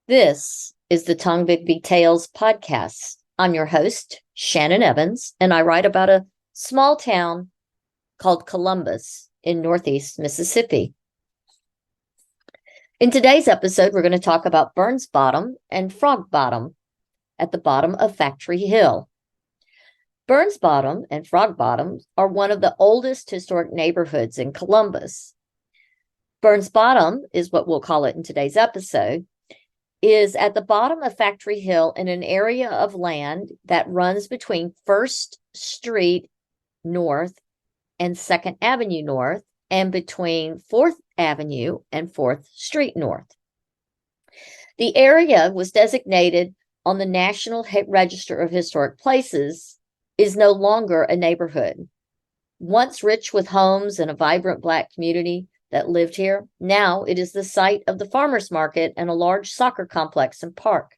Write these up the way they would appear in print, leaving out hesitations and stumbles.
This is the Tongbigby Tales podcast. I'm your host, Shannon Evans, and I write about a small town called Columbus in Northeast Mississippi. In today's episode, we're going to talk about Burns Bottom and Frog Bottom at the bottom of Factory Hill. Burns Bottom and Frog Bottom are one of the oldest historic neighborhoods in Columbus. Burns Bottom is what we'll call it in today's episode, is at the bottom of Factory Hill in an area of land that runs between 1st Street North and 2nd Avenue North and between 4th Avenue and 4th Street North. The area was designated on the National Register of Historic Places, is no longer a neighborhood. Once rich with homes and a vibrant Black community that lived here, now it is the site of the farmers market and a large soccer complex and park.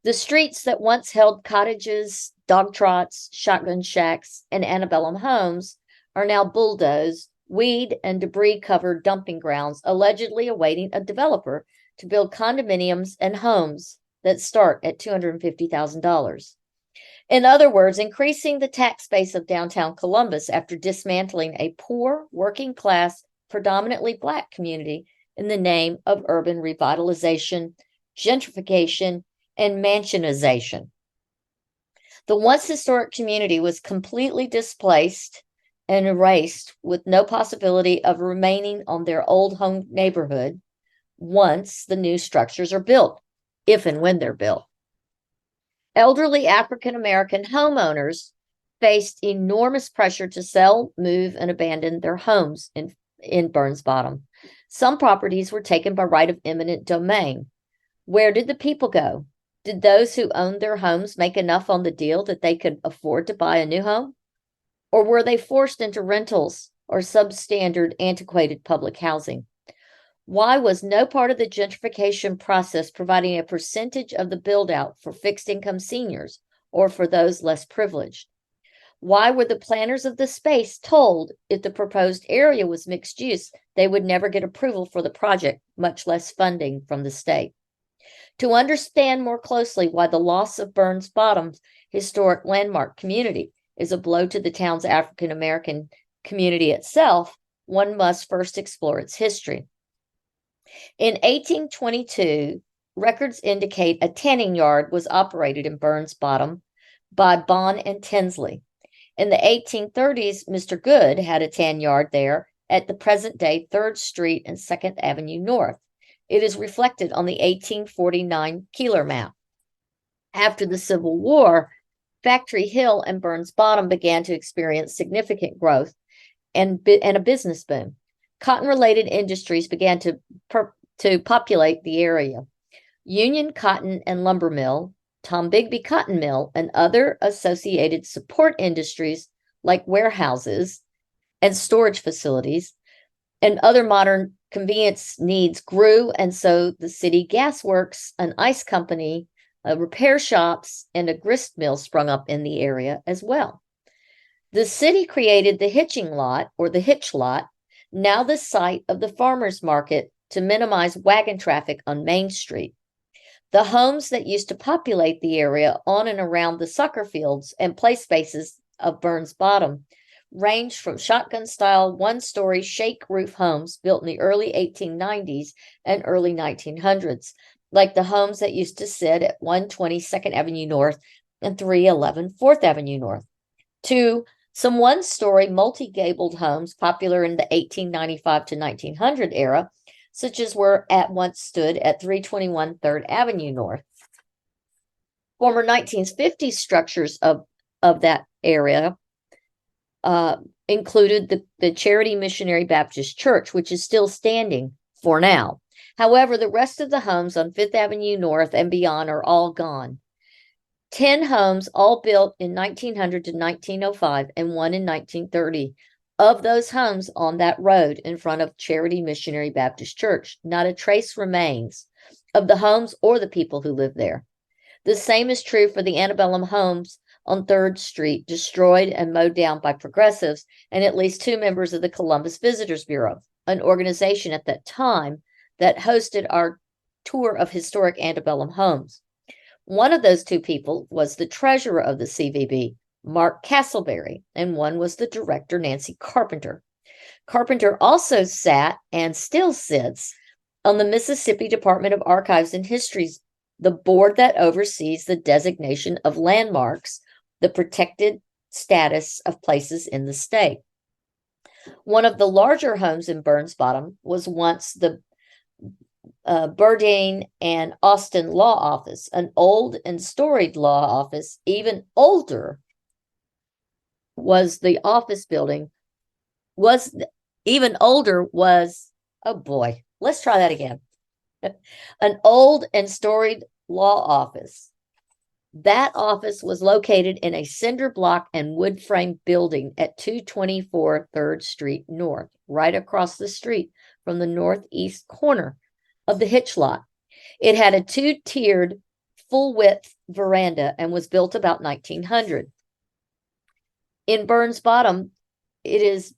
The streets that once held cottages, dog trots, shotgun shacks, and antebellum homes are now bulldozed, weed and debris-covered dumping grounds, allegedly awaiting a developer to build condominiums and homes that start at $250,000. In other words, increasing the tax base of downtown Columbus after dismantling a poor, working-class, predominantly Black community in the name of urban revitalization, gentrification, and mansionization. The once historic community was completely displaced and erased with no possibility of remaining on their old home neighborhood once the new structures are built, if and when they're built. Elderly African-American homeowners faced enormous pressure to sell, move, and abandon their homes in Burns Bottom. Some properties were taken by right of eminent domain. Where did the people go? Did those who owned their homes make enough on the deal that they could afford to buy a new home? Or were they forced into rentals or substandard, antiquated public housing? Why was no part of the gentrification process providing a percentage of the build-out for fixed-income seniors or for those less privileged? Why were the planners of the space told if the proposed area was mixed use, they would never get approval for the project, much less funding from the state? To understand more closely why the loss of Burns Bottom's historic landmark community is a blow to the town's African American community itself, one must first explore its history. In 1822, records indicate a tanning yard was operated in Burns Bottom by Bond and Tinsley. In the 1830s, Mr. Good had a tan yard there at the present-day 3rd Street and 2nd Avenue North. It is reflected on the 1849 Keeler map. After the Civil War, Factory Hill and Burns Bottom began to experience significant growth and a business boom. Cotton-related industries began to populate the area. Union Cotton and Lumber Mill, Tongbigby Cotton Mill, and other associated support industries like warehouses and storage facilities and other modern convenience needs grew, and so the city gas works, an ice company, repair shops, and a grist mill sprung up in the area as well. The city created the hitching lot, or the hitch lot, now the site of the farmers market, to minimize wagon traffic on Main Street. The homes that used to populate the area on and around the soccer fields and play spaces of Burns Bottom ranged from shotgun-style one-story shake roof homes built in the early 1890s and early 1900s, like the homes that used to sit at 120 2nd Avenue North and 311 4th Avenue North, to some one-story multi-gabled homes popular in the 1895 to 1900 era, such as were at once stood at 321 3rd Avenue North. Former 1950s structures of that area included the Charity Missionary Baptist Church, which is still standing for now. However, the rest of the homes on 5th Avenue North and beyond are all gone. 10 homes, all built in 1900 to 1905 and one in 1930. Of those homes on that road in front of Charity Missionary Baptist Church, not a trace remains of the homes or the people who live there. The same is true for the antebellum homes on 3rd Street, destroyed and mowed down by progressives and at least 2 members of the Columbus Visitors Bureau, an organization at that time that hosted our tour of historic antebellum homes. One of those two people was the treasurer of the CVB, Mark Castleberry, and one was the director, Nancy Carpenter. Carpenter also sat and still sits on the Mississippi Department of Archives and Histories, the board that oversees the designation of landmarks, the protected status of places in the state. One of the larger homes in Burns Bottom was once the Burdine and Austin Law Office, an old and storied law office. Even older was the office building. Oh boy, let's try that again. An old and storied law office. That office was located in a cinder block and wood frame building at 224 3rd Street North, right across the street from the northeast corner of the hitch lot. It had a 2-tiered, full-width veranda and was built about 1900. In Burns Bottom, it is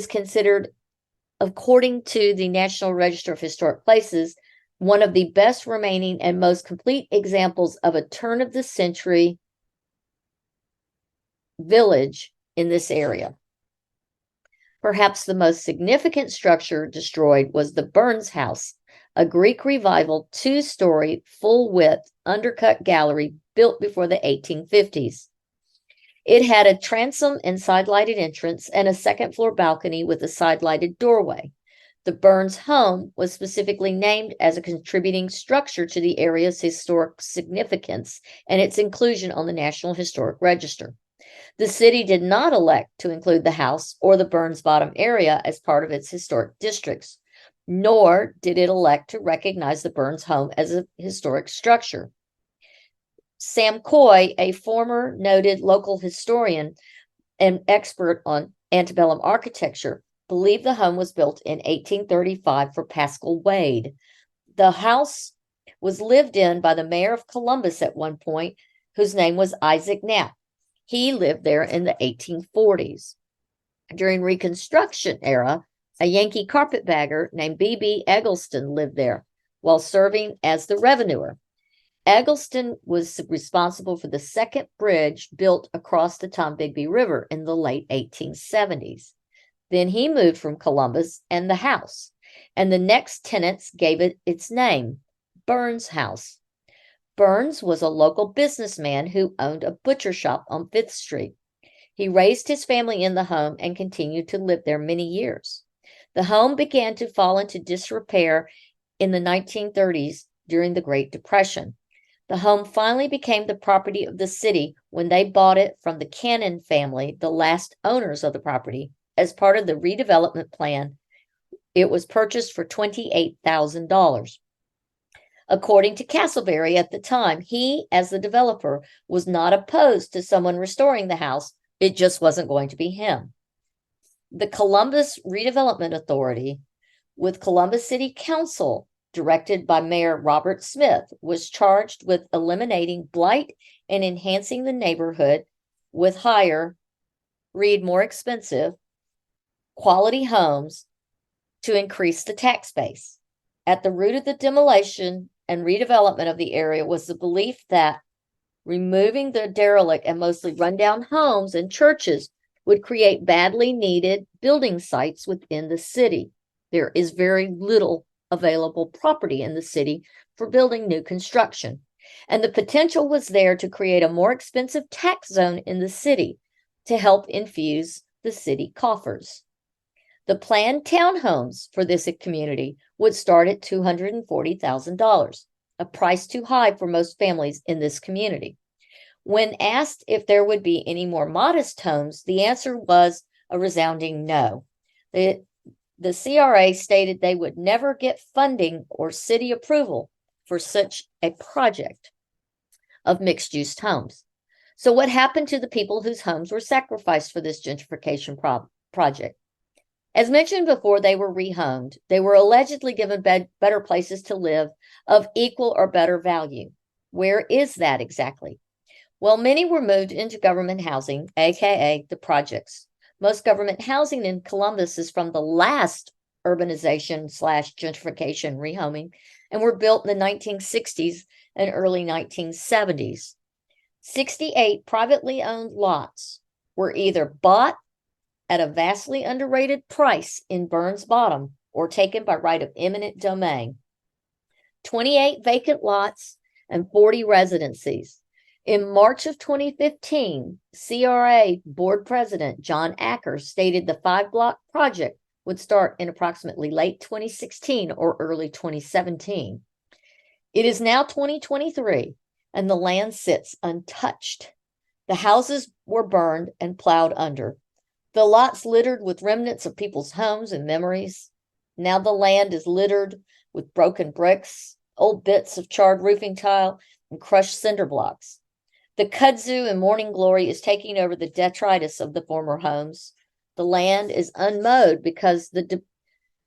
considered, according to the National Register of Historic Places, one of the best remaining and most complete examples of a turn-of-the-century village in this area. Perhaps the most significant structure destroyed was the Burns House, a Greek Revival 2-story, full-width, undercut gallery built before the 1850s. It had a transom and side-lighted entrance and a second-floor balcony with a side-lighted doorway. The Burns home was specifically named as a contributing structure to the area's historic significance and its inclusion on the National Historic Register. The city did not elect to include the house or the Burns Bottom area as part of its historic districts, nor did it elect to recognize the Burns home as a historic structure. Sam Coy, a former noted local historian and expert on antebellum architecture, believed the home was built in 1835 for Pascal Wade. The house was lived in by the mayor of Columbus at one point, whose name was Isaac Knapp. He lived there in the 1840s. During Reconstruction era, a Yankee carpetbagger named B.B. Eggleston lived there while serving as the revenuer. Eggleston was responsible for the second bridge built across the Tombigbee River in the late 1870s. Then he moved from Columbus and the house, and the next tenants gave it its name, Burns House. Burns was a local businessman who owned a butcher shop on 5th Street. He raised his family in the home and continued to live there many years. The home began to fall into disrepair in the 1930s during the Great Depression. The home finally became the property of the city when they bought it from the Cannon family, the last owners of the property. As part of the redevelopment plan, it was purchased for $28,000. According to Castleberry at the time, he, as the developer, was not opposed to someone restoring the house. It just wasn't going to be him. The Columbus Redevelopment Authority, with Columbus City Council, directed by Mayor Robert Smith, was charged with eliminating blight and enhancing the neighborhood with higher, read more expensive, quality homes to increase the tax base. At the root of the demolition and redevelopment of the area was the belief that removing the derelict and mostly rundown homes and churches would create badly needed building sites within the city. There is very little available property in the city for building new construction, and the potential was there to create a more expensive tax zone in the city to help infuse the city coffers. The planned townhomes for this community would start at $240,000, a price too high for most families in this community. When asked if there would be any more modest homes, the answer was a resounding no. The CRA stated they would never get funding or city approval for such a project of mixed-use homes. So what happened to the people whose homes were sacrificed for this gentrification project? As mentioned before, they were rehomed. They were allegedly given better places to live of equal or better value. Where is that exactly? Well, many were moved into government housing, aka the projects. Most government housing in Columbus is from the last urbanization / gentrification, rehoming, and were built in the 1960s and early 1970s. 68 privately owned lots were either bought at a vastly underrated price in Burns Bottom or taken by right of eminent domain. 28 vacant lots and 40 residencies. In March of 2015, CRA Board President John Acker stated the 5-block project would start in approximately late 2016 or early 2017. It is now 2023, and the land sits untouched. The houses were burned and plowed under. The lots littered with remnants of people's homes and memories. Now the land is littered with broken bricks, old bits of charred roofing tile, and crushed cinder blocks. The kudzu and morning glory is taking over the detritus of the former homes. The land is unmowed because the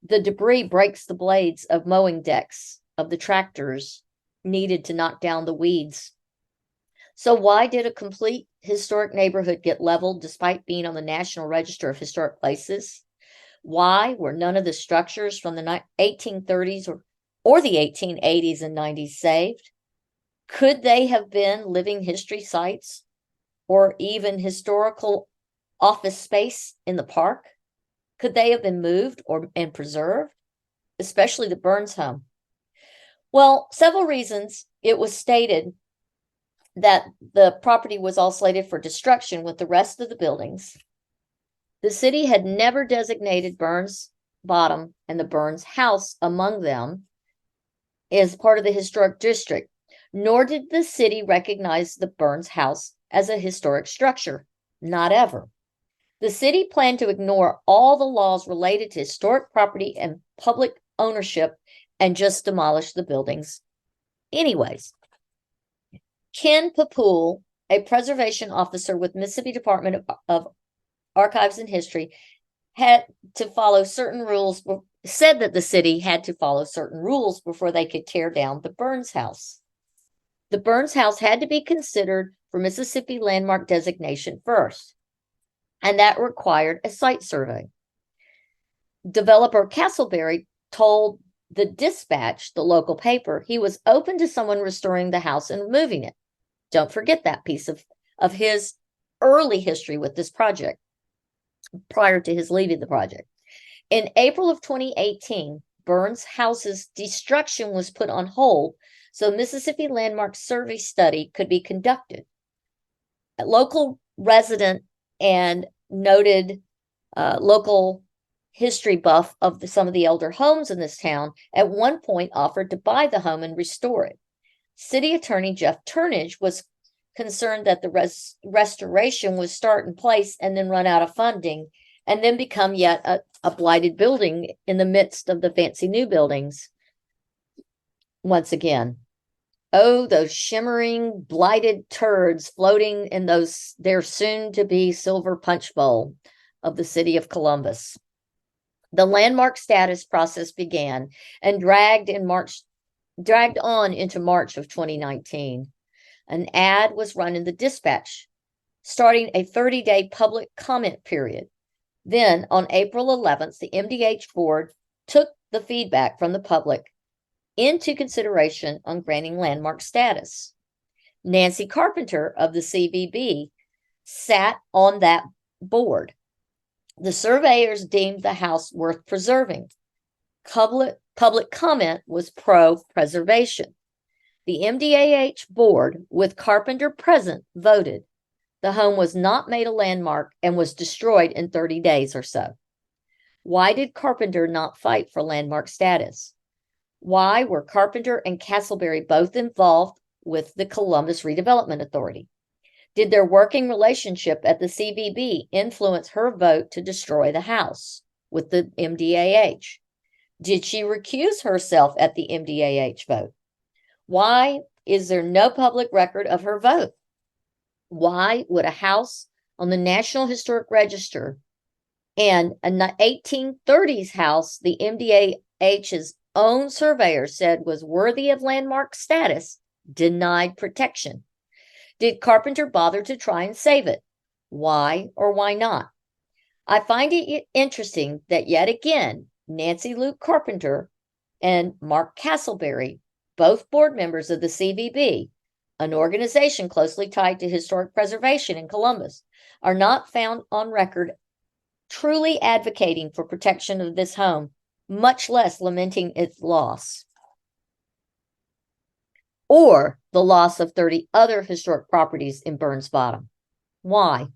debris breaks the blades of mowing decks of the tractors needed to knock down the weeds. So why did a complete historic neighborhood get leveled despite being on the National Register of Historic Places? Why were none of the structures from the 1830s or the 1880s and 90s saved? Could they have been living history sites or even historical office space in the park? Could they have been moved and preserved, especially the Burns home? Well, several reasons. It was stated that the property was all slated for destruction with the rest of the buildings. The city had never designated Burns Bottom and the Burns house among them as part of the historic district, nor did the city recognize the Burns house as a historic structure. Not ever. The city planned to ignore all the laws related to historic property and public ownership and just demolish the buildings anyways. Ken Papool, a preservation officer with Mississippi Department of Archives and History, had to follow certain rules, said that the city had to follow certain rules before they could tear down the Burns house. The Burns house had to be considered for Mississippi landmark designation first, and that required a site survey. Developer Castleberry told the Dispatch, the local paper, he was open to someone restoring the house and removing it. Don't forget that piece of his early history with this project prior to his leaving the project. In April of 2018, Burns house's destruction was put on hold so Mississippi Landmark Survey study could be conducted. A local resident and noted local history buff of some of the elder homes in this town at one point offered to buy the home and restore it. City Attorney Jeff Turnage was concerned that the restoration would start in place and then run out of funding and then become yet a blighted building in the midst of the fancy new buildings. Once again, oh, those shimmering blighted turds floating in their soon-to-be silver punch bowl of the city of Columbus. The landmark status process began and dragged on into March of 2019. An ad was run in the Dispatch, starting a 30-day public comment period. Then, on April 11th, the MDAH Board took the feedback from the public into consideration on granting landmark status. Nancy Carpenter of the CVB sat on that board. The surveyors deemed the house worth preserving. Public comment was pro-preservation. The MDAH board, with Carpenter present, voted. The home was not made a landmark and was destroyed in 30 days or so. Why did Carpenter not fight for landmark status? Why were Carpenter and Castleberry both involved with the Columbus Redevelopment Authority? Did their working relationship at the CVB influence her vote to destroy the house with the MDAH? Did she recuse herself at the MDAH vote? Why is there no public record of her vote? Why would a house on the National Historic Register and an 1830s house the MDAH's own surveyor said was worthy of landmark status denied protection? Did Carpenter bother to try and save it? Why or why not? I find it interesting that yet again, Nancy Carpenter and Mark Castleberry, both board members of the CVB, an organization closely tied to historic preservation in Columbus, are not found on record truly advocating for protection of this home, much less lamenting its loss or the loss of 30 other historic properties in Burns Bottom. Why?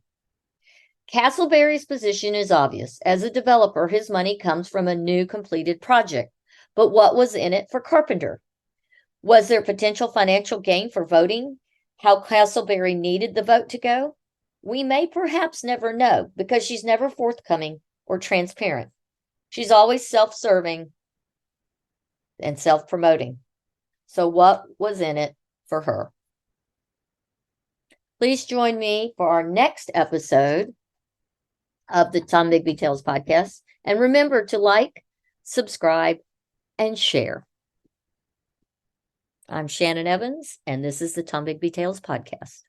Castleberry's position is obvious. As a developer, his money comes from a new completed project. But what was in it for Carpenter? Was there potential financial gain for voting? How Castleberry needed the vote to go? We may perhaps never know because she's never forthcoming or transparent. She's always self-serving and self-promoting. So what was in it for her? Please join me for our next episode of the Tom Bigby Tales podcast. And remember to like, subscribe, and share. I'm Shannon Evans, and this is the Tom Bigby Tales podcast.